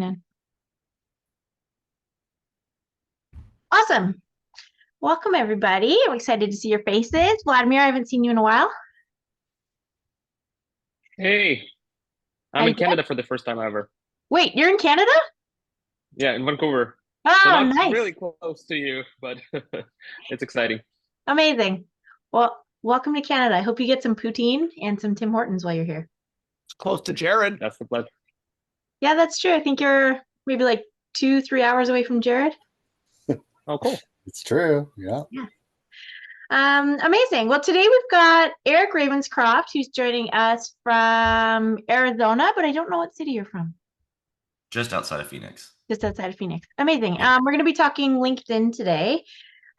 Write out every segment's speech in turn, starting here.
happening. Awesome. Welcome, everybody. I'm excited to see your faces. Vladimir, I haven't seen you in a while. Hey, How I'm you in doing? Canada for the first time ever. Wait, you're in Canada? Yeah, in Vancouver. So Oh, not nice. really close to you, but it's exciting. Amazing. Well, welcome to Canada. I hope you get some poutine and some Tim Hortons while you're here. It's close to Jared. That's the pleasure. Yeah, that's true. I think you're maybe like 2, 3 hours away from Jared. Oh, cool. It's true. Yeah. Yeah. Amazing. Well, today we've got Eric Ravenscroft, who's joining us from Arizona, but I don't know what city you're from. Just outside of Phoenix. Just outside of Phoenix. Amazing. Yeah. We're going to be talking LinkedIn today.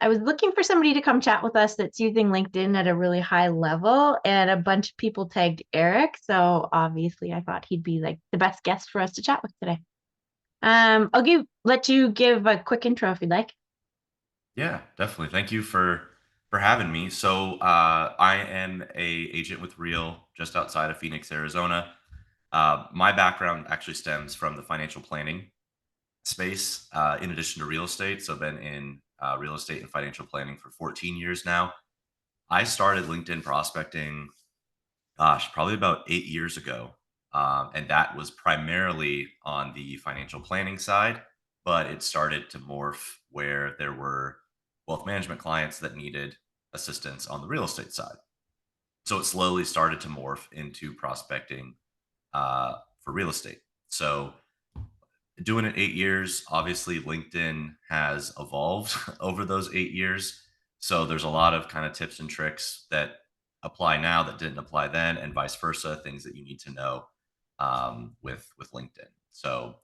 I was looking for somebody to come chat with us that's using LinkedIn at a really high level, and a bunch of people tagged Eric. So obviously I thought he'd be like the best guest for us to chat with today. I'll let you give a quick intro if you'd like. Yeah, definitely. Thank you for having me. So I am a agent with Real just outside of Phoenix, Arizona. My background actually stems from the financial planning space, in addition to real estate. So I've been in real estate and financial planning for 14 years now. I started LinkedIn prospecting, gosh, probably about 8 years ago. And that was primarily on the financial planning side, but it started to morph where there were wealth management clients that needed assistance on the real estate side. So it slowly started to morph into prospecting for real estate. So doing it 8 years, obviously LinkedIn has evolved over those 8 years. So there's a lot of kind of tips and tricks that apply now that didn't apply then, and vice versa, things that you need to know with LinkedIn. So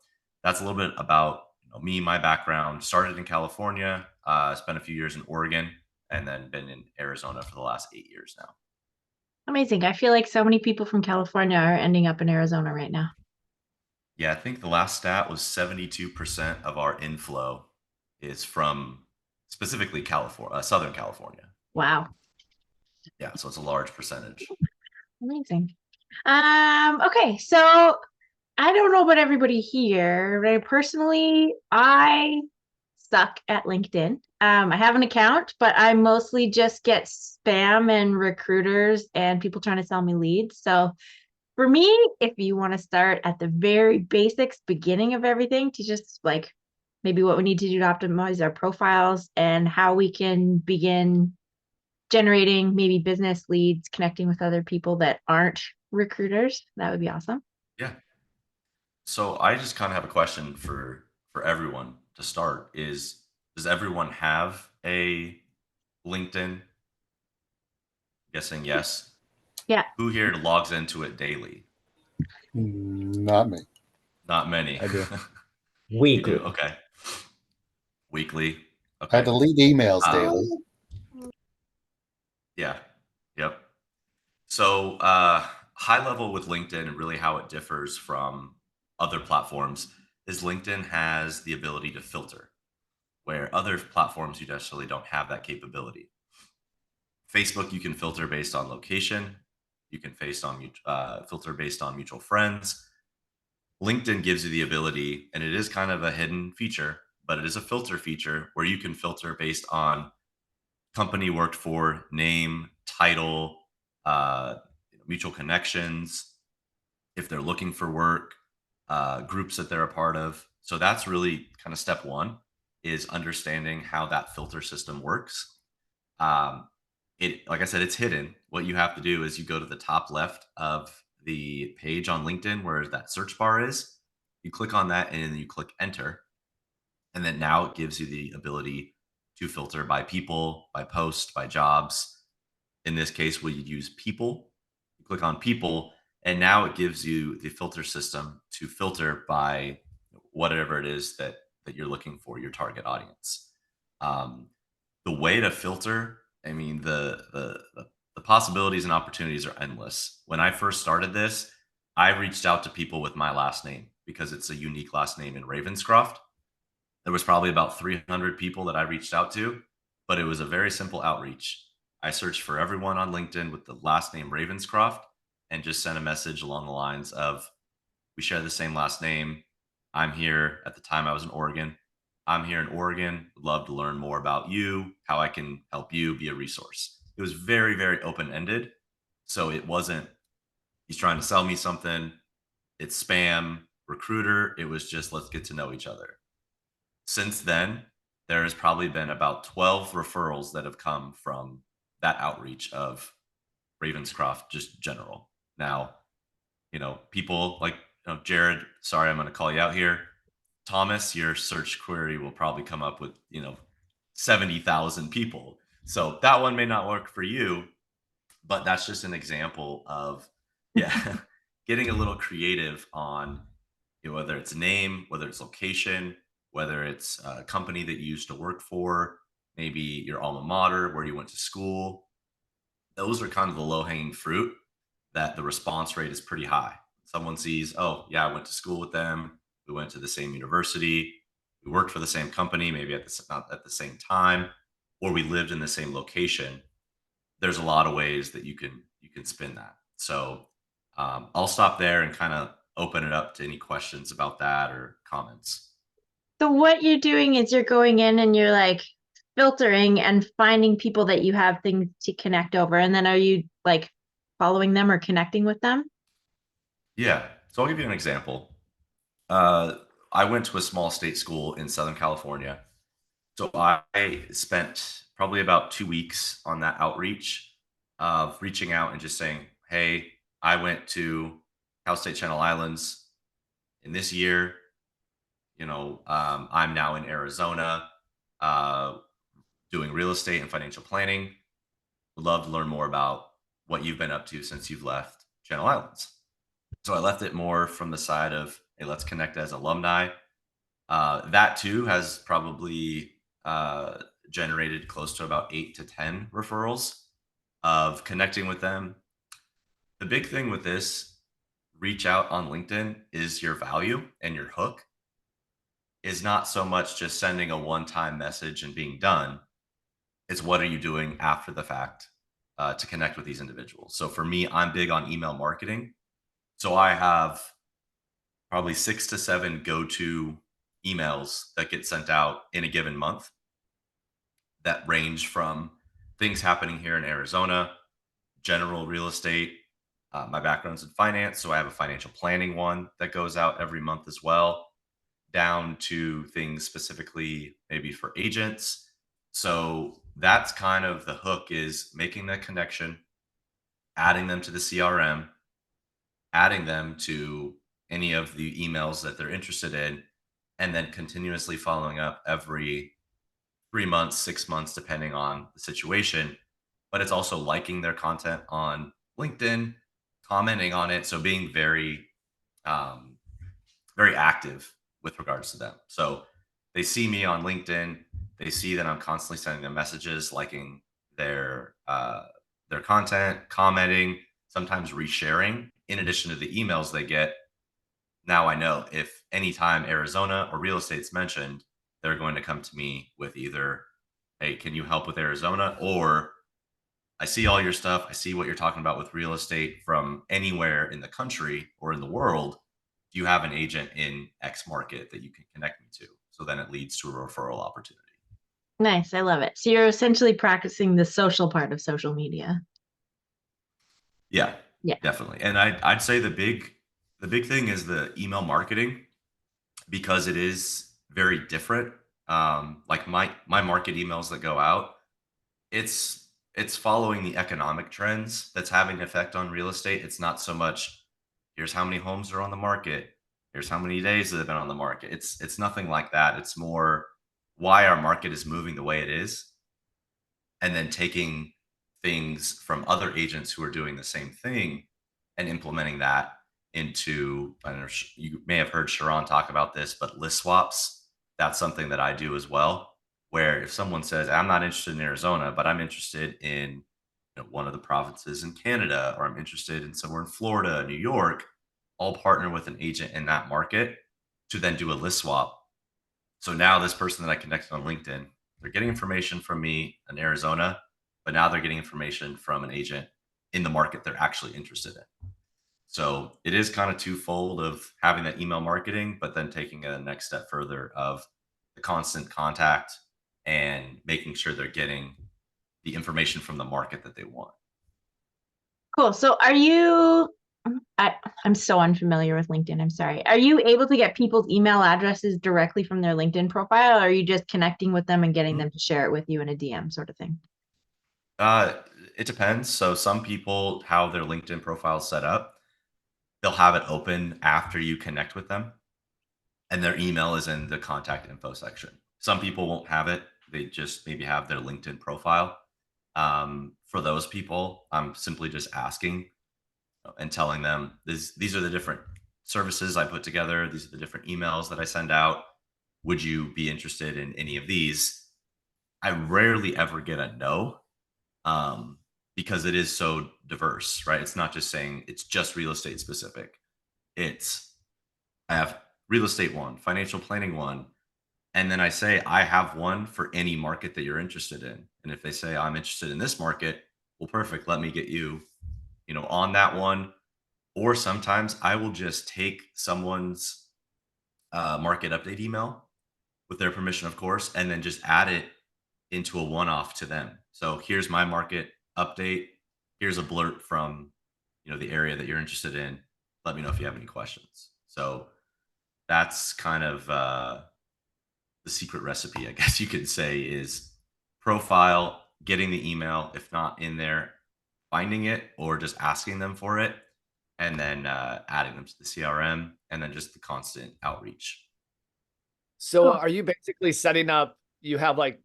that's a little bit about me, my background. Started in California, spent a few years in Oregon, and then been in Arizona for the last 8 years now. Amazing. I feel like so many people from California are ending up in Arizona right now. Yeah, I think the last stat was 72% of our inflow is from specifically California, Southern California. Wow. Yeah, so it's a large percentage. Amazing. Okay, so I don't know about everybody here, but I suck at LinkedIn. I have an account, but I mostly just get spam and recruiters and people trying to sell me leads. So for me, if you want to start at the very basics, beginning of everything, to just like maybe what we need to do to optimize our profiles and how we can begin generating maybe business leads, connecting with other people that aren't recruiters, that would be awesome. Yeah. So I just kind of have a question for everyone to start is, does everyone have a LinkedIn? Guessing yes. Yeah. Who here logs into it daily? Not me. Not many. I do. You Weekly. do? Okay. Weekly. I Okay. delete emails Um, daily. yeah. Yep. So, high level with LinkedIn and really how it differs from other platforms is LinkedIn has the ability to filter, where other platforms you necessarily don't have that capability. Facebook, you can filter based on location. You can filter based on mutual friends. LinkedIn gives you the ability, and it is kind of a hidden feature, but it is a filter feature where you can filter based on company worked for, name, title, mutual connections, if they're looking for work, groups that they're a part of. So that's really kind of step one, is understanding how that filter system works. Um, like I said, it's hidden. What you have to do is you go to the top left of the page on LinkedIn where that search bar is. You click on that and then you click enter. And then now it gives you the ability to filter by people, by post, by jobs. In this case, we use people. You click on people, and now it gives you the filter system to filter by whatever it is that you're looking for, your target audience. Um, the way to filter, I mean, the possibilities and opportunities are endless. When I first started this, I reached out to people with my last name because it's a unique last name in Ravenscroft. There was probably about 300 people that I reached out to, but it was a very simple outreach. I searched for everyone on LinkedIn with the last name Ravenscroft and just sent a message along the lines of, we share the same last name. I'm here at the time I was in Oregon. I'm here in Oregon. Would love to learn more about you, how I can help you be a resource. It was very, very open ended. So it wasn't, he's trying to sell me something. It's spam recruiter. It was just, let's get to know each other. Since then, there has probably been about 12 referrals that have come from that outreach of Ravenscroft, just general. Now, people like Jared, sorry, I'm going to call you out here. Thomas, your search query will probably come up with, 70,000 people. So that one may not work for you, but that's just an example of, yeah, getting a little creative on whether it's name, whether it's location, whether it's a company that you used to work for, maybe your alma mater, where you went to school. Those are kind of the low hanging fruit that the response rate is pretty high. Someone sees, oh, yeah, I went to school with them. We went to the same university. We worked for the same company, maybe not at the same time, or we lived in the same location. There's a lot of ways that you can spin that. So I'll stop there and kind of open it up to any questions about that or comments. So what you're doing is you're going in and you're like filtering and finding people that you have things to connect over. And then are you like following them or connecting with them? Yeah. So I'll give you an example. I went to a small state school in Southern California. So I spent probably about 2 weeks on that outreach of reaching out and just saying, hey, I went to Cal State Channel Islands in this year. I'm now in Arizona uh, doing real estate and financial planning. Would love to learn more about what you've been up to since you've left Channel Islands. So I left it more from the side of, hey, let's connect as alumni. That too has probably generated close to about 8 to 10 referrals of connecting with them. The big thing with this reach out on LinkedIn is your value and your hook is not so much just sending a one-time message and being done. It's what are you doing after the fact to connect with these individuals. So for me, I'm big on email marketing. So I have probably 6 to 7 go-to emails that get sent out in a given month that range from things happening here in Arizona, general real estate. My background's in finance, so I have a financial planning one that goes out every month as well, down to things specifically maybe for agents. So that's kind of the hook, is making that connection, adding them to the CRM, adding them to any of the emails that they're interested in, and then continuously following up every 3 months, 6 months, depending on the situation. But it's also liking their content on LinkedIn, commenting on it. So being um, very active with regards to them. So they see me on LinkedIn. They see that I'm constantly sending them messages, liking their content, commenting, sometimes resharing. In addition to the emails they get, now I know if anytime Arizona or real estate's mentioned, they're going to come to me with either, hey, can you help with Arizona? Or I see all your stuff. I see what you're talking about with real estate from anywhere in the country or in the world. Do you have an agent in X market that you can connect me to? So then it leads to a referral opportunity. Nice. I love it. So you're essentially practicing the social part of social media. Yeah, Yeah. definitely. And I'd say the big thing is the email marketing, because it is very different. Like my market emails that go out, it's following the economic trends that's having an effect on real estate. It's not so much here's how many homes are on the market, here's how many days they've been on the market. It's nothing like that. It's more why our market is moving the way it is, and then taking things from other agents who are doing the same thing and implementing that into, I don't know, you may have heard Sharon talk about this, but list swaps. That's something that I do as well, where if someone says, I'm not interested in Arizona, but I'm interested in one of the provinces in Canada, or I'm interested in somewhere in Florida, New York, I'll partner with an agent in that market to then do a list swap. So now this person that I connected on LinkedIn, they're getting information from me in Arizona, but now they're getting information from an agent in the market they're actually interested in. So it is kind of twofold of having that email marketing, but then taking a next step further of the constant contact and making sure they're getting the information from the market that they want. Cool. So are you, I'm so unfamiliar with LinkedIn. I'm sorry. Are you able to get people's email addresses directly from their LinkedIn profile? Or are you just connecting with them and getting them to share it with you in a DM sort of thing? It depends. So some people, how their LinkedIn profile is set up, they'll have it open after you connect with them, and their email is in the contact info section. Some people won't have it. They just maybe have their LinkedIn profile. For those people, I'm simply just asking and telling them these are the different services I put together. These are the different emails that I send out. Would you be interested in any of these? I rarely ever get a no, because it is so diverse, right? It's not just saying it's just real estate specific. It's I have real estate one, financial planning one, and then I say I have one for any market that you're interested in. And if they say I'm interested in this market, well, perfect. Let me get you, on that one. Or sometimes I will just take someone's market update email with their permission, of course, and then just add it into a one-off to them. So here's my market update. Here's a blurb from, the area that you're interested in. Let me know if you have any questions. So that's kind of the secret recipe, I guess you could say, is profile, getting the email, if not in there, finding it or just asking them for it, and then adding them to the CRM, and then just the constant outreach. So Oh. are you basically setting up, you have like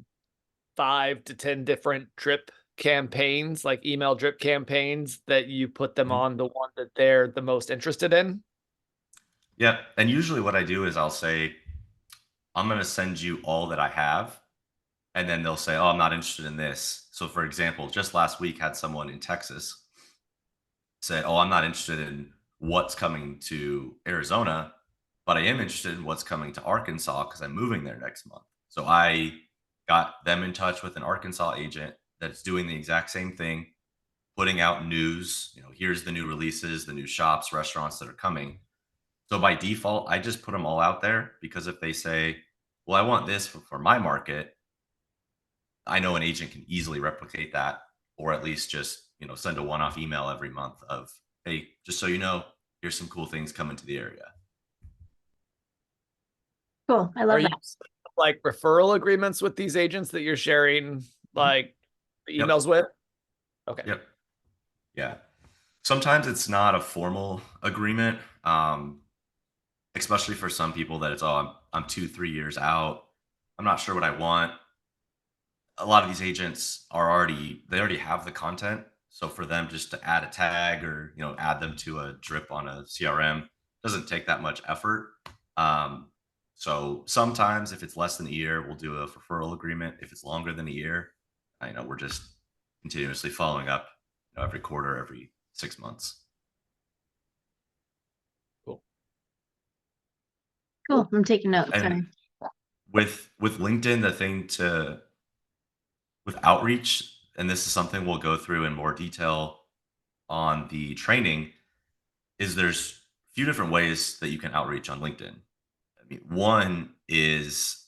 5 to 10 different drip campaigns, like email drip campaigns that you put them Mhm. on the one that they're the most interested in? Yeah. And usually what I do is I'll say, I'm going to send you all that I have. And then they'll say, oh, I'm not interested in this. So for example, just last week had someone in Texas say, oh, I'm not interested in what's coming to Arizona, but I am interested in what's coming to Arkansas because I'm moving there next month. So I got them in touch with an Arkansas agent that's doing the exact same thing, putting out news. Here's the new releases, the new shops, restaurants that are coming. So by default, I just put them all out there because if they say, well, I want this for my market, I know an agent can easily replicate that, or at least just, send a one-off email every month of, hey, just so you know, here's some cool things coming to the area. Cool. I Are love you that. setting up, like referral agreements with these agents that you're sharing like the Yep. emails with? Okay. Yep. Yeah. Sometimes it's not a formal agreement, especially for some people that it's, oh, I'm 2-3 years out. I'm not sure what I want. A lot of these agents they already have the content. So for them just to add a tag or, add them to a drip on a CRM doesn't take that much effort. So sometimes if it's less than a year, we'll do a referral agreement. If it's longer than a year, I know we're just continuously following up, every quarter, every 6 months. Cool. I'm taking notes. Sorry. And with LinkedIn, with outreach, and this is something we'll go through in more detail on the training, is there's a few different ways that you can outreach on LinkedIn. I mean, one is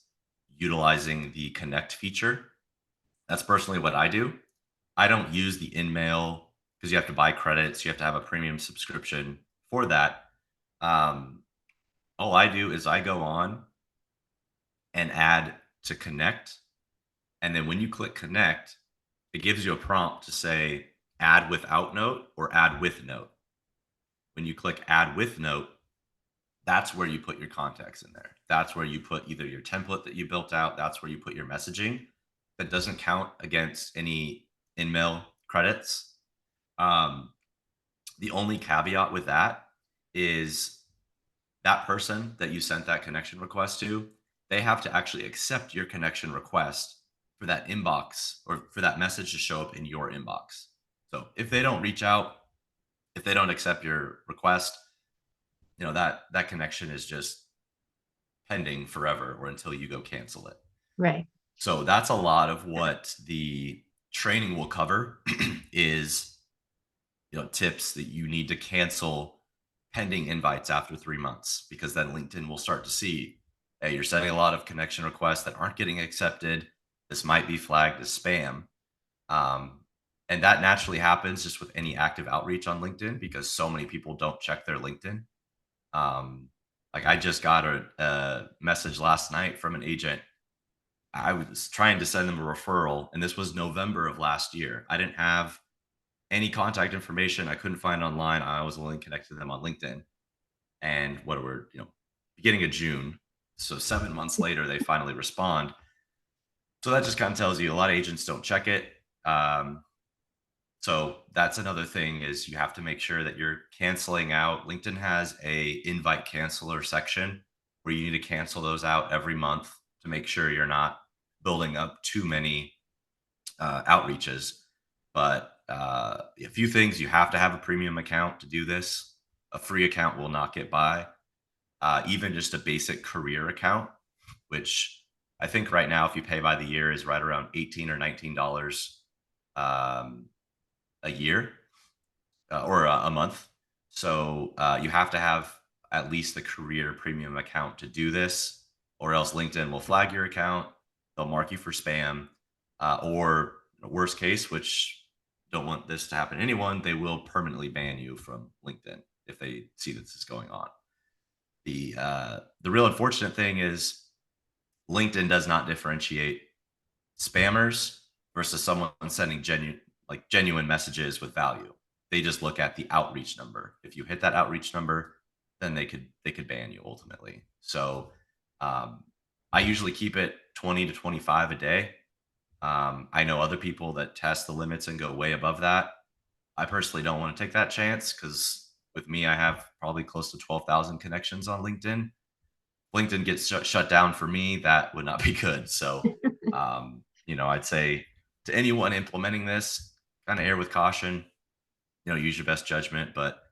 utilizing the connect feature. That's personally what I do. I don't use the in-mail because you have to buy credits. You have to have a premium subscription for that. All I do is I go on and add to connect. And then when you click connect, it gives you a prompt to say add without note or add with note. When you click add with note, that's where you put your contacts in there. That's where you put either your template that you built out. That's where you put your messaging. That doesn't count against any in-mail credits. The only caveat with that is that person that you sent that connection request to, they have to actually accept your connection request for that inbox or for that message to show up in your inbox. So if they don't reach out, if they don't accept your request, that connection is just pending forever or until you go cancel it. Right. So that's a lot of what the training will cover is, tips that you need to cancel pending invites after 3 months, because then LinkedIn will start to see, hey, you're sending a lot of connection requests that aren't getting accepted. This might be flagged as spam. And that naturally happens just with any active outreach on LinkedIn, because so many people don't check their LinkedIn. Like I just got a message last night from an agent. I was trying to send them a referral, and this was November of last year. I didn't have any contact information I couldn't find online. I was only connected to them on LinkedIn. And what we're, beginning of June. So 7 months later, they finally respond. So that just kind of tells you a lot of agents don't check it. So that's another thing, is you have to make sure that you're canceling out. LinkedIn has a invite canceler section where you need to cancel those out every month to make sure you're not building up too many outreaches. But a few things: you have to have a premium account to do this. A free account will not get by. Even just a basic career account, which I think right now, if you pay by the year, is right around $18 or $19 a year or a month. So you have to have at least the career premium account to do this, or else LinkedIn will flag your account. They'll mark you for spam, or worst case, which don't want this to happen to anyone, they will permanently ban you from LinkedIn if they see that this is going on. The real unfortunate thing is LinkedIn does not differentiate spammers versus someone sending genuine messages with value. They just look at the outreach number. If you hit that outreach number, then they could ban you ultimately. So I usually keep it 20 to 25 a day. I know other people that test the limits and go way above that. I personally don't want to take that chance, because with me, I have probably close to 12,000 connections on LinkedIn. LinkedIn gets shut down for me, that would not be good. So, I'd say to anyone implementing this, kind of err with caution, use your best judgment, but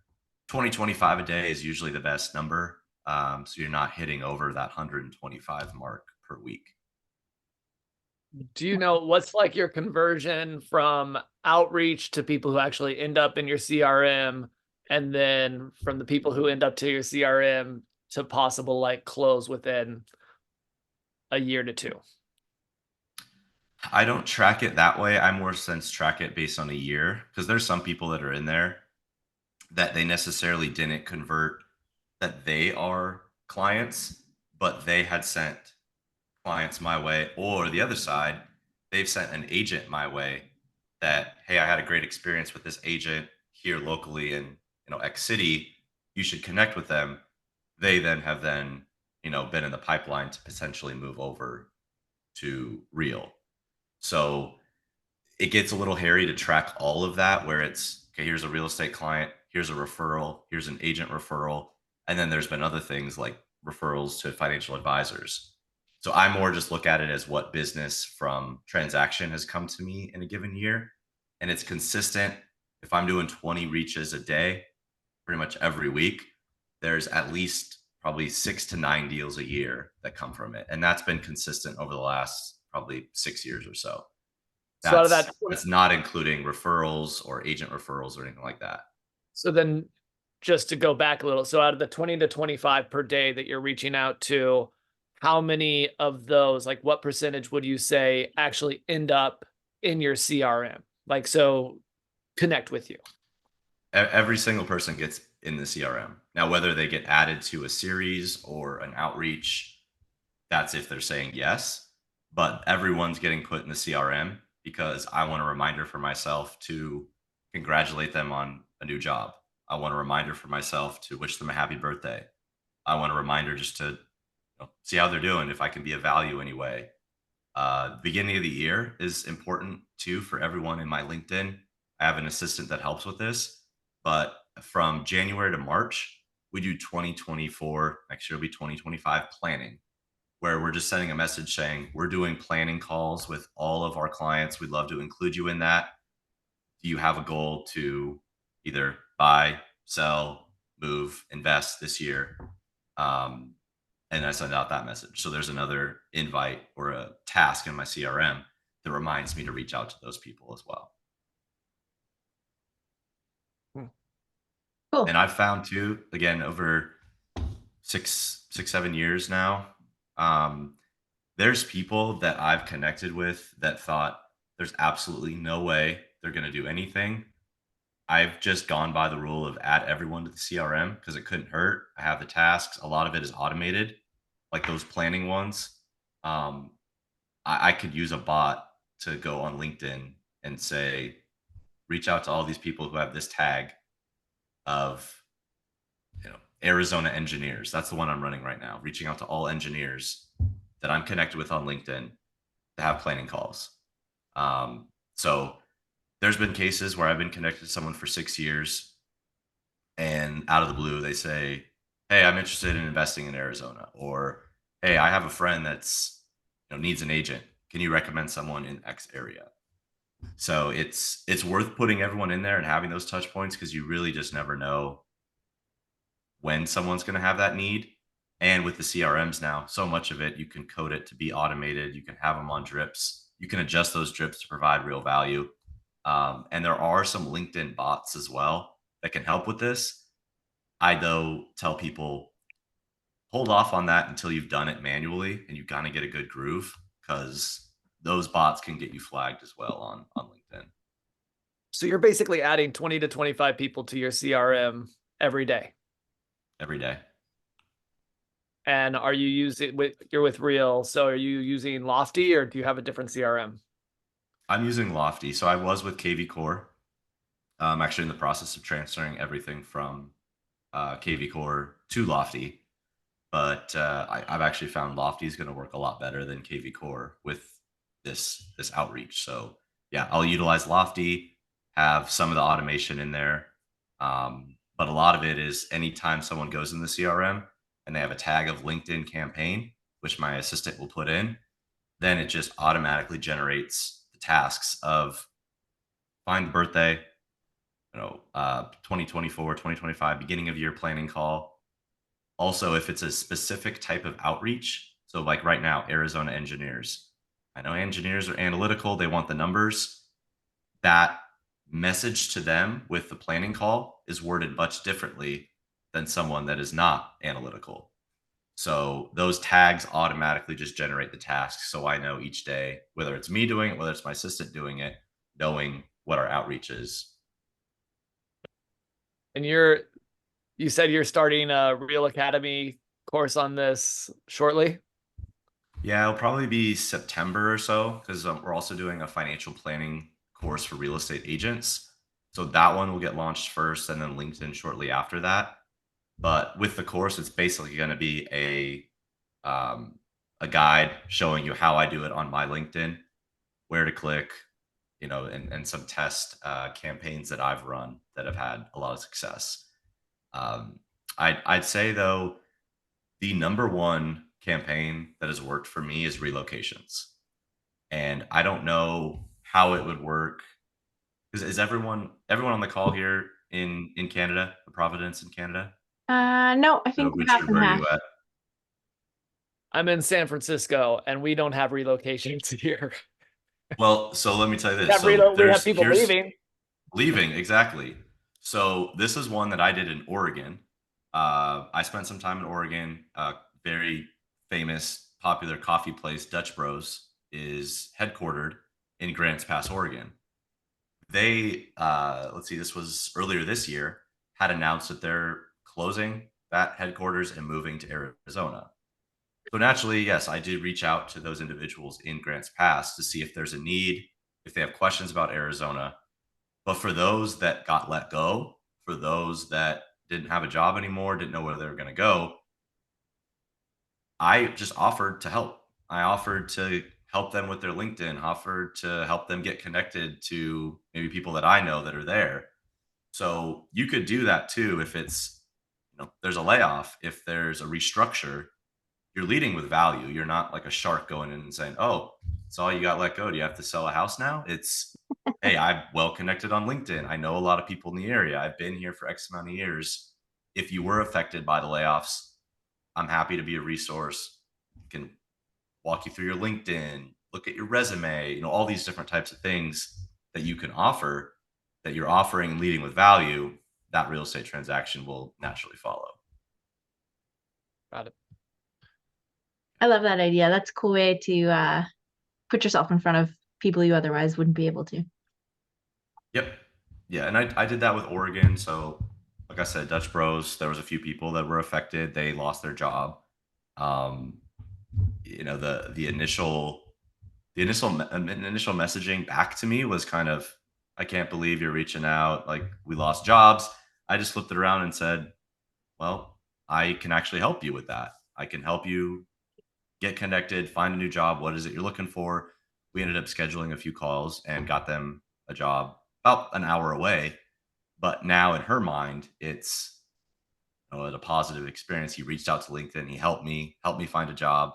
20-25 a day is usually the best number. So you're not hitting over that 125 mark per week. Do you know what's like your conversion from outreach to people who actually end up in your CRM, and then from the people who end up to your CRM to possible like close within a year to two? I don't track it that way. I more sense track it based on a year, because there's some people that are in there that they necessarily didn't convert, that they are clients, but they had sent clients my way, or the other side, they've sent an agent my way that, hey, I had a great experience with this agent here locally in X city, you should connect with them. They then have been in the pipeline to potentially move over to Real. So it gets a little hairy to track all of that, where it's, okay, here's a real estate client, here's a referral, here's an agent referral, and then there's been other things like referrals to financial advisors. So I more just look at it as what business from transaction has come to me in a given year, and it's consistent. If I'm doing 20 reaches a day, pretty much every week, there's at least probably 6 to 9 deals a year that come from it, and that's been consistent over the last probably 6 years or so. So out of that, That's not including referrals or agent referrals or anything like that. so then just to go back a little, so out of the 20 to 25 per day that you're reaching out to, how many of those, like what percentage would you say actually end up in your CRM? Like, so connect with you. Every single person gets in the CRM. Now, whether they get added to a series or an outreach, that's if they're saying yes, but everyone's getting put in the CRM, because I want a reminder for myself to congratulate them on a new job. I want a reminder for myself to wish them a happy birthday. I want a reminder just to see how they're doing, if I can be of value anyway. Beginning of the year is important too for everyone in my LinkedIn. I have an assistant that helps with this, but from January to March, we do 2024, next year will be 2025 planning, where we're just sending a message saying we're doing planning calls with all of our clients. We'd love to include you in that. Do you have a goal to either buy, sell, move, invest this year? And I send out that message. So there's another invite or a task in my CRM that reminds me to reach out to those people as well. Cool. And I've found too, again, over 7 years now, there's people that I've connected with that thought there's absolutely no way they're going to do anything. I've just gone by the rule of add everyone to the CRM because it couldn't hurt. I have the tasks. A lot of it is automated, like those planning ones. Um, I could use a bot to go on LinkedIn and say, reach out to all these people who have this tag of, Arizona engineers. That's the one I'm running right now. Reaching out to all engineers that I'm connected with on LinkedIn to have planning calls. So there's been cases where I've been connected to someone for 6 years, and out of the blue they say, "Hey, I'm interested in investing in Arizona," or "Hey, I have a friend that's needs an agent. Can you recommend someone in X area?" So it's worth putting everyone in there and having those touch points because you really just never know when someone's going to have that need. And with the CRMs now, so much of it, you can code it to be automated. You can have them on drips. You can adjust those drips to provide real value. And there are some LinkedIn bots as well that can help with this. I, though, tell people hold off on that until you've done it manually and you kind of get a good groove, because those bots can get you flagged as well on LinkedIn. So you're basically adding 20 to 25 people to your CRM every day. Every day. And are you using you're with Real, so are you using Lofty or do you have a different CRM? I'm using Lofty. So I was with KV Core. I'm actually in the process of transferring everything from KV Core to Lofty. But I've actually found Lofty is going to work a lot better than KV Core with this outreach. So yeah, I'll utilize Lofty, have some of the automation in there. But a lot of it is anytime someone goes in the CRM and they have a tag of LinkedIn campaign, which my assistant will put in, then it just automatically generates the tasks of find the birthday, 2024, 2025, beginning of year planning call. Also, if it's a specific type of outreach, so like right now, Arizona engineers. I know engineers are analytical. They want the numbers. That message to them with the planning call is worded much differently than someone that is not analytical. So those tags automatically just generate the tasks. So I know each day, whether it's me doing it, whether it's my assistant doing it, knowing what our outreach is. And you said you're starting a Real Academy course on this shortly? Yeah, it'll probably be September or so, because we're also doing a financial planning course for real estate agents. So that one will get launched first and then LinkedIn shortly after that. But with the course, it's basically going to be a guide showing you how I do it on my LinkedIn, where to click, and some test campaigns that I've run that have had a lot of success. I'd say though, the number one campaign that has worked for me is relocations, and I don't know how it would work. Is everyone on the call here in Canada, Providence in Canada? No, I think we're half Richard, and where are half. you at? I'm in San Francisco and we don't have relocations here. Well, so let me tell you We this. have, we have people Leaving, exactly. So this is one that I did in Oregon. I spent some time in Oregon. Very famous, popular coffee place, Dutch Bros, is headquartered in Grants Pass, Oregon. They, let's see, this was earlier this year, had announced that they're closing that headquarters and moving to Arizona. So naturally, yes, I did reach out to those individuals in Grants Pass to see if there's a need, if they have questions about Arizona. But for those that got let go, for those that didn't have a job anymore, didn't know where they were going to go, I just offered to help. I offered to help them with their LinkedIn, offered to help them get connected to maybe people that I know that are there. So you could do that too. If it's, there's a layoff, if there's a restructure, you're leading with value. You're not like a shark going in and saying, "Oh, saw you got let go. Do you have to sell a house now?" It's, "Hey, I'm well connected on LinkedIn. I know a lot of people in the area. I've been here for X amount of years. If you were affected by the layoffs, I'm happy to be a resource. I can walk you through your LinkedIn, look at your resume, all these different types of things that you can offer, that you're offering and leading with value. that real estate transaction will naturally follow. Got it. I love that idea. That's a cool way to put yourself in front of people you otherwise wouldn't be able to. Yep. Yeah, and I did that with Oregon. So, like I said, Dutch Bros, there was a few people that were affected. They lost their job. Um, you know, the initial messaging back to me was kind of, I can't believe you're reaching out. Like, we lost jobs. I just flipped it around and said, well, I can actually help you with that. I can help you get connected, find a new job. What is it you're looking for? We ended up scheduling a few calls and got them a job about an hour away. But now in her mind, it's, you know, a positive experience. He reached out to LinkedIn. He helped me find a job.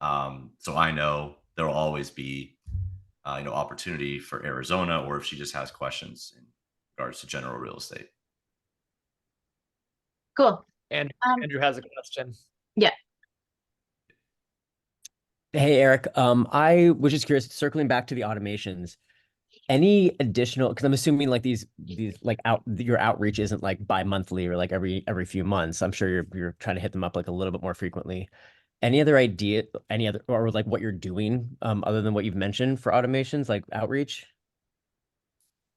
So I know there will always be, you know, opportunity for Arizona, or if she just has questions in regards to general real estate. Cool. And Um, Andrew has a question. Yeah. Hey, Eric. I was just curious, circling back to the automations, any additional, because I'm assuming like these like your outreach isn't like bi-monthly or like every few months. I'm sure you're trying to hit them up like a little bit more frequently. Any other idea, or like what you're doing other than what you've mentioned for automations, like outreach?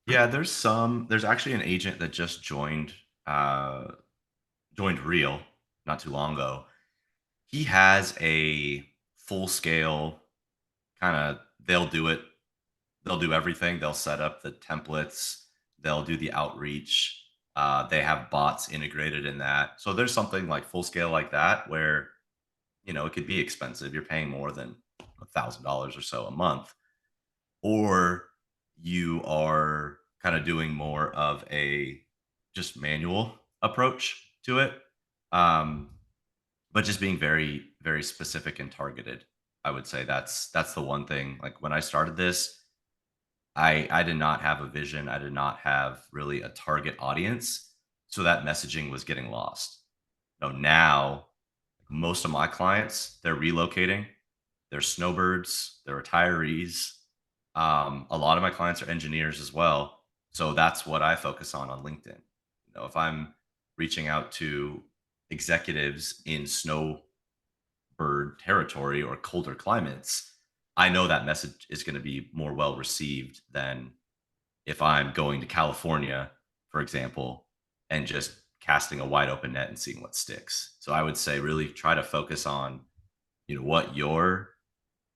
Yeah, there's actually an agent that just joined Real not too long ago. He has a full scale kind of, they'll do everything. They'll set up the templates, they'll do the outreach. They have bots integrated in that. So there's something like full scale like that where, you know, it could be expensive. You're paying more than $1,000 or so a month, or you are kind of doing more of a just manual approach to it. But just being very, very specific and targeted. I would say that's the one thing. Like, when I started this, I did not have a vision. I did not have really a target audience. So that messaging was getting lost. Now most of my clients, they're relocating, they're snowbirds, they're retirees. A lot of my clients are engineers as well. So that's what I focus on LinkedIn. You know, if I'm reaching out to executives in snowbird territory or colder climates, I know that message is going to be more well received than if I'm going to California, for example, and just casting a wide open net and seeing what sticks. So I would say really try to focus on, you know, what your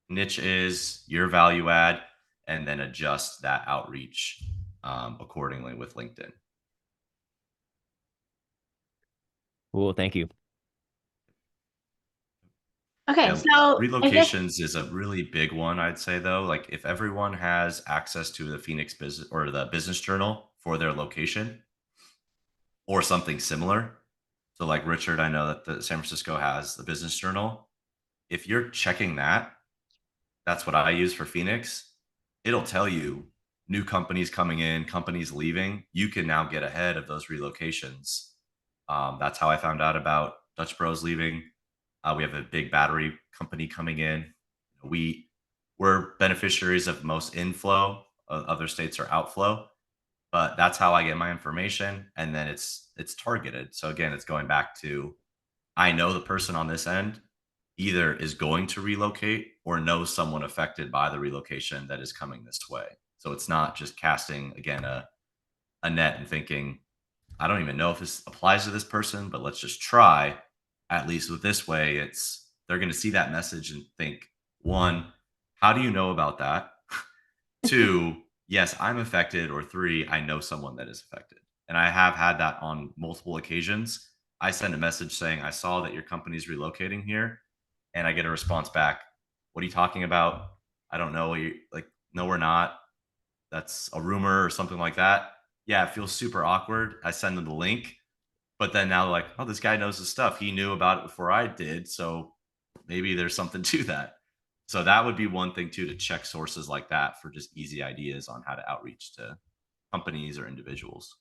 niche is, your value add, and then adjust that outreach accordingly with LinkedIn. Cool, thank you. Okay, Yeah, so I guess relocations is a really big one, I'd say, though. Like, if everyone has access to the Phoenix business or the business journal for their location or something similar. So like Richard, I know that the San Francisco has the business journal. If you're checking that, that's what I use for Phoenix. It'll tell you new companies coming in, companies leaving. You can now get ahead of those relocations. That's how I found out about Dutch Bros leaving. We have a big battery company coming in. We're beneficiaries of most inflow. Other states are outflow, but that's how I get my information. And then it's targeted. So again, it's going back to, I know the person on this end either is going to relocate or knows someone affected by the relocation that is coming this way. So it's not just casting, again, a net and thinking, I don't even know if this applies to this person, but let's just try. At least with this way, they're going to see that message and think, one, how do you know about that? Two, yes, I'm affected. Or three, I know someone that is affected. And I have had that on multiple occasions. I send a message saying, I saw that your company's relocating here. And I get a response back. What are you talking about? I don't know. Like, no, we're not. That's a rumor or something like that. Yeah, it feels super awkward. I send them the link, but then now they're like, oh, this guy knows his stuff. He knew about it before I did. So maybe there's something to that. So that would be one thing too, to check sources like that for just easy ideas on how to outreach to companies or individuals.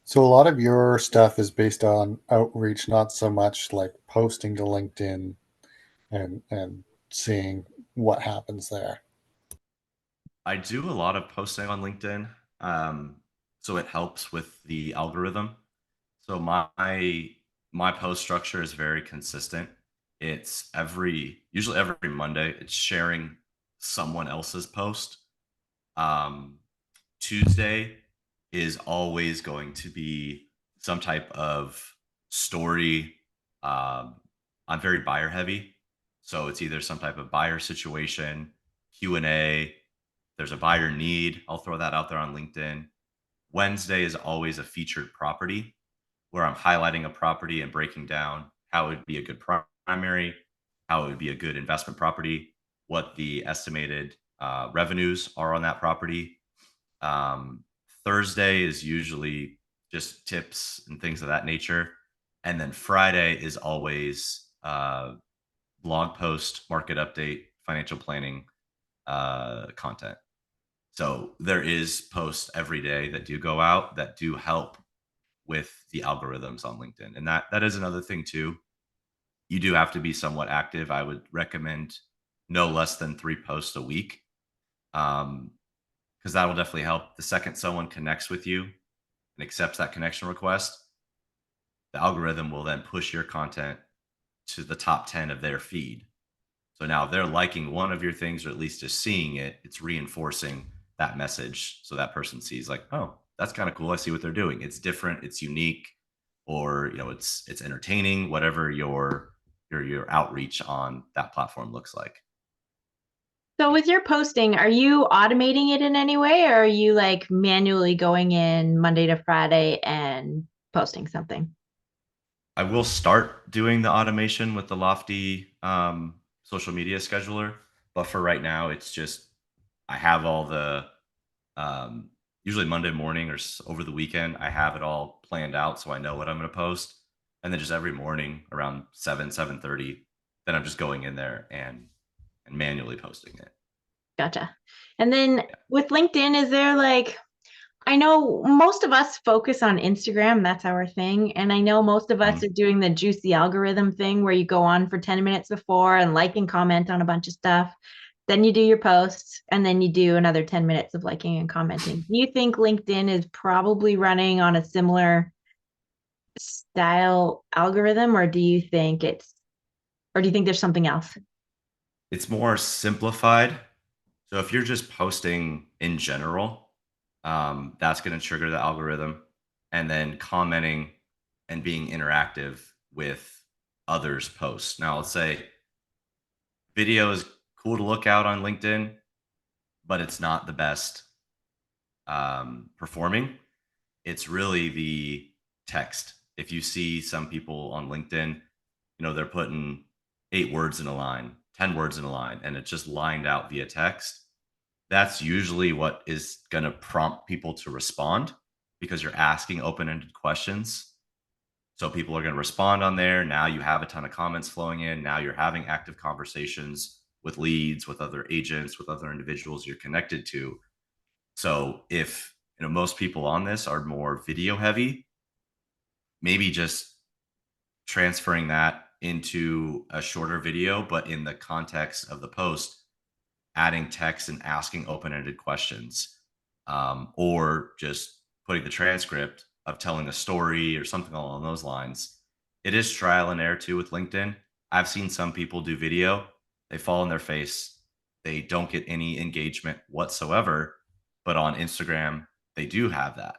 So a lot of your stuff is based on outreach, not so much like posting to LinkedIn and seeing what happens there. I do a lot of posting on LinkedIn. So it helps with the algorithm. So my post structure is very consistent. It's usually every Monday, it's sharing someone else's post. Um, Tuesday is always going to be some type of story. Um, I'm very buyer heavy, so it's either some type of buyer situation, Q&A. There's a buyer need. I'll throw that out there on LinkedIn. Wednesday is always a featured property where I'm highlighting a property and breaking down how it would be a good primary, how it would be a good investment property, what the estimated revenues are on that property. Um, Thursday is usually just tips and things of that nature. And then Friday is always blog post, market update, financial planning content. So there is posts every day that do go out that do help with the algorithms on LinkedIn. And that is another thing too. You do have to be somewhat active. I would recommend no less than 3 posts a week. Because that will definitely help. The second someone connects with you and accepts that connection request, the algorithm will then push your content to the top 10 of their feed. So now if they're liking one of your things, or at least just seeing it, it's reinforcing that message. So that person sees like, oh, that's kind of cool. I see what they're doing. It's different. It's unique, or it's entertaining. Whatever your outreach on that platform looks like. So with your posting, are you automating it in any way, or are you like manually going in Monday to Friday and posting something? I will start doing the automation with the Lofty social media scheduler, but for right now, it's just I have all the usually Monday morning or over the weekend, I have it all planned out so I know what I'm going to post, and then just every morning around 7:30, then I'm just going in there and manually posting it. Gotcha. And then with LinkedIn, is there like, I know most of us focus on Instagram, that's our thing. And I know most of us are doing the juicy algorithm thing where you go on for 10 minutes before and like and comment on a bunch of stuff. Then you do your posts, and then you do another 10 minutes of liking and commenting. Do you think LinkedIn is probably running on a similar style algorithm, or do you think there's something else? It's more simplified. So if you're just posting in general, that's going to trigger the algorithm, and then commenting and being interactive with others' posts. Now, let's say video is cool to look out on LinkedIn, but it's not the best performing. It's really the text. If you see some people on LinkedIn, they're putting 8 words in a line, 10 words in a line, and it's just lined out via text. That's usually what is going to prompt people to respond, because you're asking open-ended questions. So people are going to respond on there. Now you have a ton of comments flowing in. Now you're having active conversations with leads, with other agents, with other individuals you're connected to. So if most people on this are more video heavy, maybe just transferring that into a shorter video, but in the context of the post, adding text and asking open-ended questions, or just putting the transcript of telling a story or something along those lines. It is trial and error too with LinkedIn. I've seen some people do video, they fall on their face, they don't get any engagement whatsoever, but on Instagram, they do have that.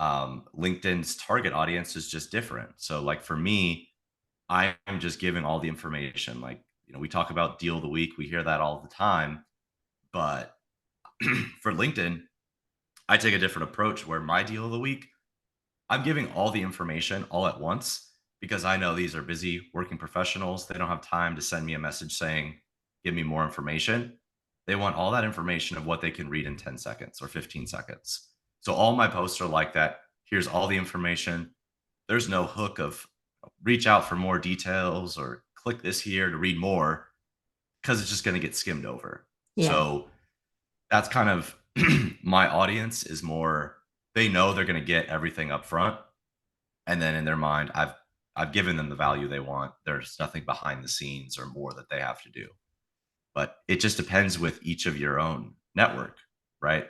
LinkedIn's target audience is just different. So like for me, I'm just giving all the information. Like, we talk about deal of the week. We hear that all the time. But for LinkedIn, I take a different approach where my deal of the week, I'm giving all the information all at once, because I know these are busy working professionals. They don't have time to send me a message saying, give me more information. They want all that information of what they can read in 10 seconds or 15 seconds. So all my posts are like that. Here's all the information. There's no hook of reach out for more details or click this here to read more, because it's just going to get skimmed over. Yeah. So that's kind of my audience is more, they know they're going to get everything up front. And then in their mind, I've given them the value they want. There's nothing behind the scenes or more that they have to do. But it just depends with each of your own network, right?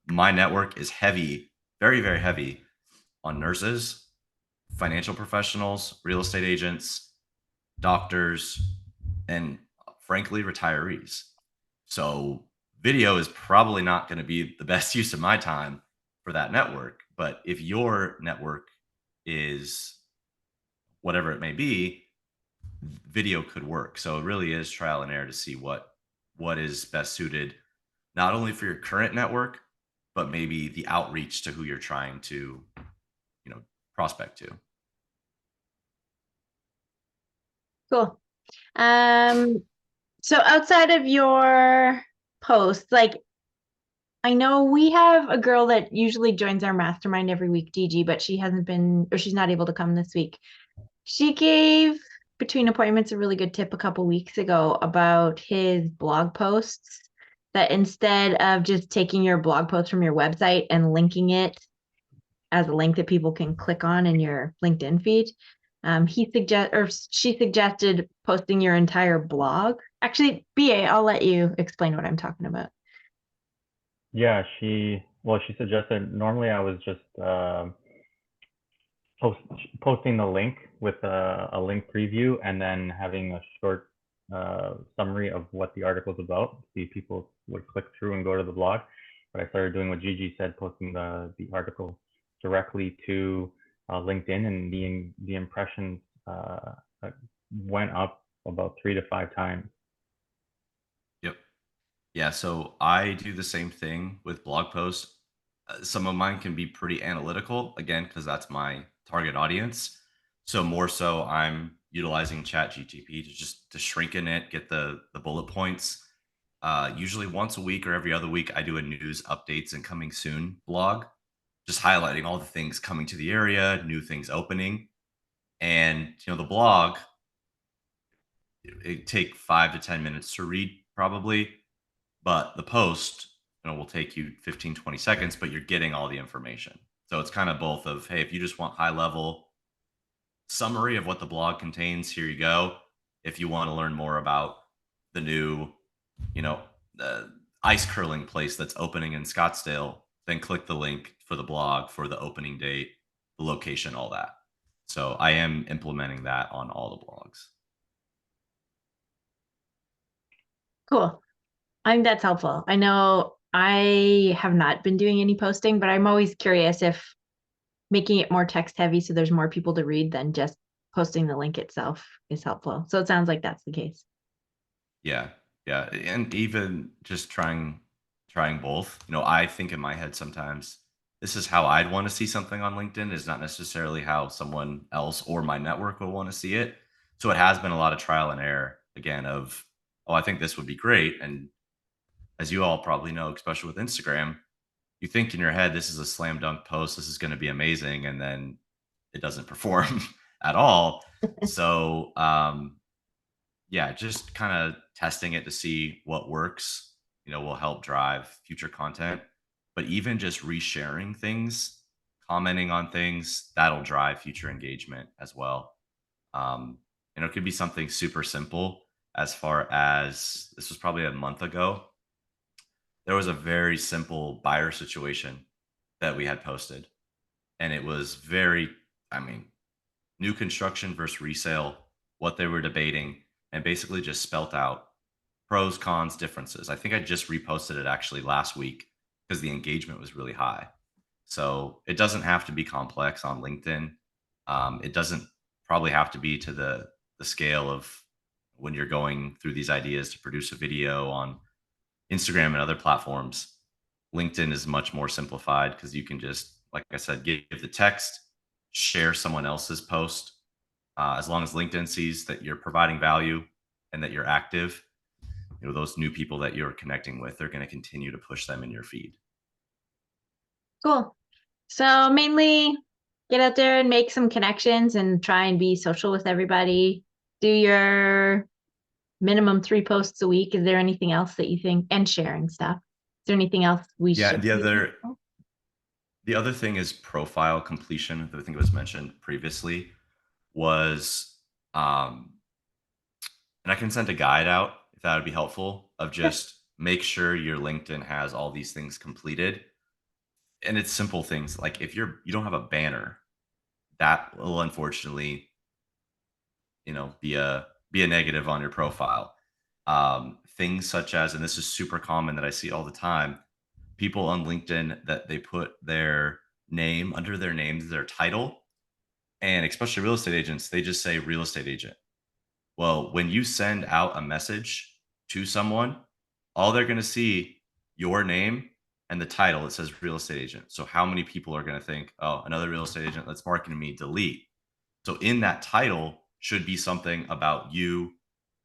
My network is heavy, very, very heavy on nurses, financial professionals, real estate agents, doctors, and frankly, retirees. So video is probably not going to be the best use of my time for that network. But if your network is whatever it may be, video could work. So it really is trial and error to see what is best suited, not only for your current network, but maybe the outreach to who you're trying to, prospect to. Cool. So outside of your posts, like I know we have a girl that usually joins our mastermind every week, DG, but she hasn't been, or she's not able to come this week. She gave Between Appointments a really good tip a couple weeks ago about his blog posts, that instead of just taking your blog post from your website and linking it as a link that people can click on in your LinkedIn feed, she suggested posting your entire blog. Actually, BA, I'll let you explain what I'm talking about. Yeah, she suggested, normally I was just posting the link with a link preview and then having a short summary of what the article's about. See, people would click through and go to the blog. But I started doing what Gigi said, posting the article directly to LinkedIn, and the impressions went up about 3 to 5 times. Yep. Yeah. So I do the same thing with blog posts. Some of mine can be pretty analytical, again, because that's my target audience. So more so, I'm utilizing ChatGPT to shrink in it, get the bullet points. Usually once a week or every other week, I do a news updates and coming soon blog, just highlighting all the things coming to the area, new things opening. And the blog, it take 5 to 10 minutes to read probably, but the post, will take you 15, 20 seconds, but you're getting all the information. So it's kind of both of, hey, if you just want high level summary of what the blog contains, here you go. If you want to learn more about the new, the ice curling place that's opening in Scottsdale, then click the link for the blog for the opening date, the location, all that. So I am implementing that on all the blogs. Cool. I think that's helpful. I know I have not been doing any posting, but I'm always curious if making it more text heavy so there's more people to read than just posting the link itself is helpful. So it sounds like that's the case. Yeah. Yeah. And even just trying both, I think in my head sometimes this is how I'd want to see something on LinkedIn, is not necessarily how someone else or my network will want to see it. So it has been a lot of trial and error, again, of, oh, I think this would be great. And as you all probably know, especially with Instagram, you think in your head, this is a slam dunk post, this is going to be amazing. And then it doesn't perform at all. So, yeah, just kind of testing it to see what works, will help drive future content. But even just resharing things, commenting on things, that'll drive future engagement as well. It could be something super simple, as far as, this was probably a month ago. There was a very simple buyer situation that we had posted. And it was very, new construction versus resale, what they were debating, and basically just spelt out pros, cons, differences. I think I just reposted it actually last week because the engagement was really high. So it doesn't have to be complex on LinkedIn. It doesn't probably have to be to the scale of when you're going through these ideas to produce a video on Instagram and other platforms. LinkedIn is much more simplified because you can just, like I said, give the text, share someone else's post. As long as LinkedIn sees that you're providing value and that you're active, those new people that you're connecting with, they're going to continue to push them in your feed. Cool. So mainly get out there and make some connections and try and be social with everybody. Do your minimum 3 posts a week. Is there anything else that you think, and sharing stuff? Is there anything else we should? The other thing is profile completion. I think it was mentioned previously, was, and I can send a guide out if that would be helpful, of just make sure your LinkedIn has all these things completed. and it's simple things like if you don't have a banner, that will unfortunately, be a negative on your profile. Things such as, and this is super common that I see all the time, people on LinkedIn that they put their name under their names, their title, and especially real estate agents, they just say real estate agent. Well, when you send out a message to someone, all they're going to see your name and the title. It says real estate agent. So how many people are going to think, oh, another real estate agent that's marketing me, delete. So in that title should be something about you,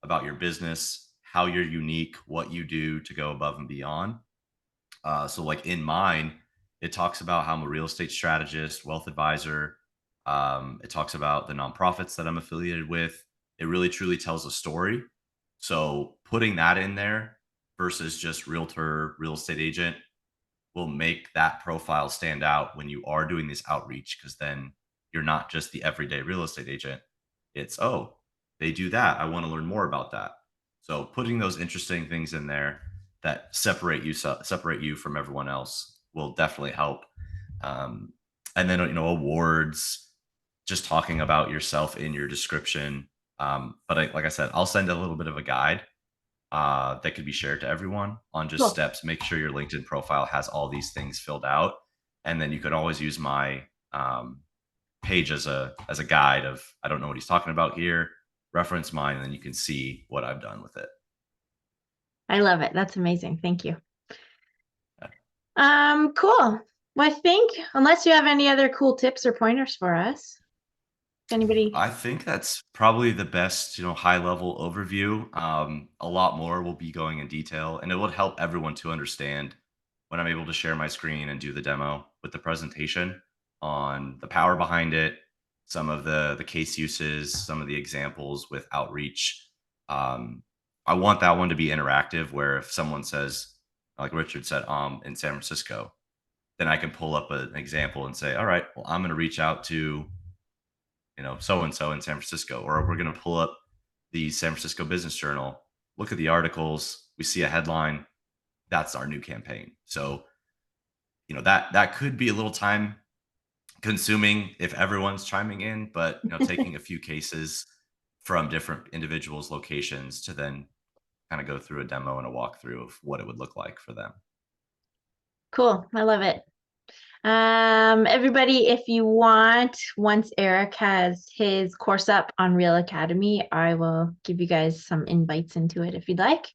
about your business, how you're unique, what you do to go above and beyond. So like in mine, it talks about how I'm a real estate strategist, wealth advisor. It talks about the nonprofits that I'm affiliated with. It really truly tells a story. So putting that in there versus just realtor, real estate agent will make that profile stand out when you are doing this outreach, because then you're not just the everyday real estate agent. It's, oh, they do that. I want to learn more about that. So putting those interesting things in there that separate you from everyone else will definitely help. And then awards, just talking about yourself in your description. Like I said, I'll send a little bit of a guide that could be shared to everyone on just Cool. steps. Make sure your LinkedIn profile has all these things filled out, and then you could always use my page as a guide of, I don't know what he's talking about here. Reference mine, and then you can see what I've done with it. I love it. That's amazing. Thank you. Cool. Well, I think unless you have any other cool tips or pointers for us, anybody? I think that's probably the best, high level overview. A lot more will be going in detail, and it would help everyone to understand when I'm able to share my screen and do the demo with the presentation on the power behind it, some of the case uses, some of the examples with outreach. I want that one to be interactive, where if someone says, like Richard said, in San Francisco, then I can pull up an example and say, all right, well, I'm going to reach out to so-and-so in San Francisco, or we're going to pull up the San Francisco Business Journal, look at the articles, we see a headline, that's our new campaign. So, that could be a little time consuming if everyone's chiming in, but, taking a few cases from different individuals' locations to then kind of go through a demo and a walkthrough of what it would look like for them. Cool. I love it. Everybody, if you want, once Eric has his course up on Real Academy, I will give you guys some invites into it if you'd like.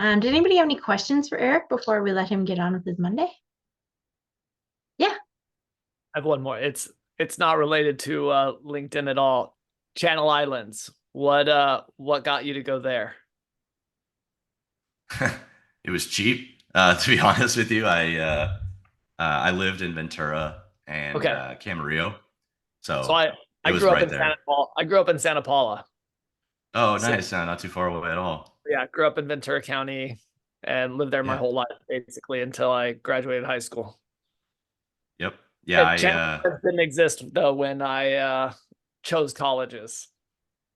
Did anybody have any questions for Eric before we let him get on with his Monday? Yeah. I have one more. It's not related to LinkedIn at all. Channel Islands. What got you to go there? It was cheap. To be honest with you, I lived in Ventura and Camarillo, so I was grew up right in there. Santa Paula. I grew up in Santa Paula. Oh, nice! Not too far away at all. Yeah, grew up in Ventura County and lived there my whole life, basically, until I graduated high school. Yep. Yeah, Channel didn't exist though when I chose colleges.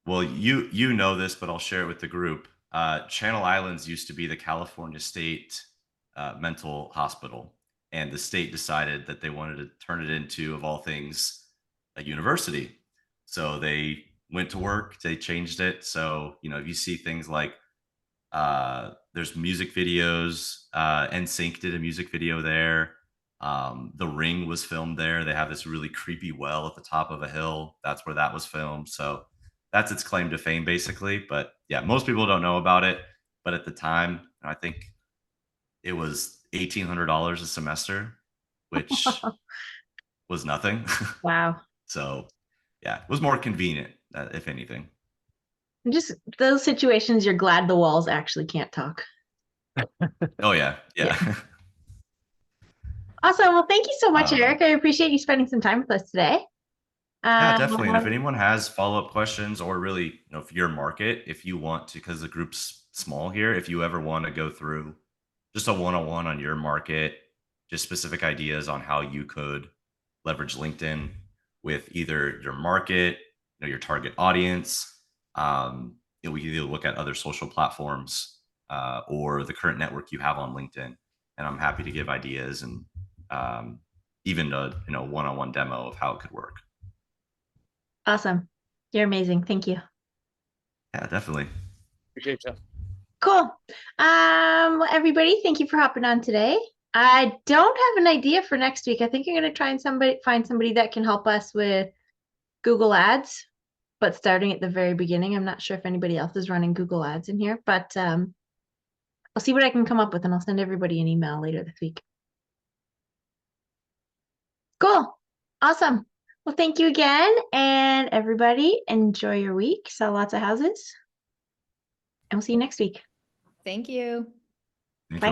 Well, you know this, but I'll share it with the group. Channel Islands used to be the California State Mental Hospital, and the state decided that they wanted to turn it into, of all things, a university. So they went to work. They changed it. So if you see things like there's music videos, NSYNC did a music video there. The Ring was filmed there. They have this really creepy well at the top of a hill. That's where that was filmed. So that's its claim to fame, basically. But yeah, most people don't know about it. But at the time, I think it was $1,800 a semester, which was nothing. Wow. So yeah, it was more convenient, if anything. Just those situations, you're glad the walls actually can't talk. Oh yeah. Awesome. Well, thank you so much, Eric. I appreciate you spending some time with us today. Yeah, definitely. And if anyone has follow-up questions, or really, if your market, if you want to, because the group's small here, if you ever want to go through just a one-on-one on your market, just specific ideas on how you could leverage LinkedIn with either your market, your target audience, we can either look at other social platforms or the current network you have on LinkedIn. And I'm happy to give ideas and even a one-on-one demo of how it could work. Awesome. You're amazing. Thank you. Yeah, definitely. Appreciate you. Cool. Well, everybody, thank you for hopping on today. I don't have an idea for next week. I think I'm gonna try and find somebody that can help us with Google Ads, but starting at the very beginning. I'm not sure if anybody else is running Google Ads in here, but I'll see what I can come up with, and I'll send everybody an email later this week. Cool. Awesome. Well, thank you again, and everybody enjoy your week. Sell lots of houses, and we'll see you next week. Thank you.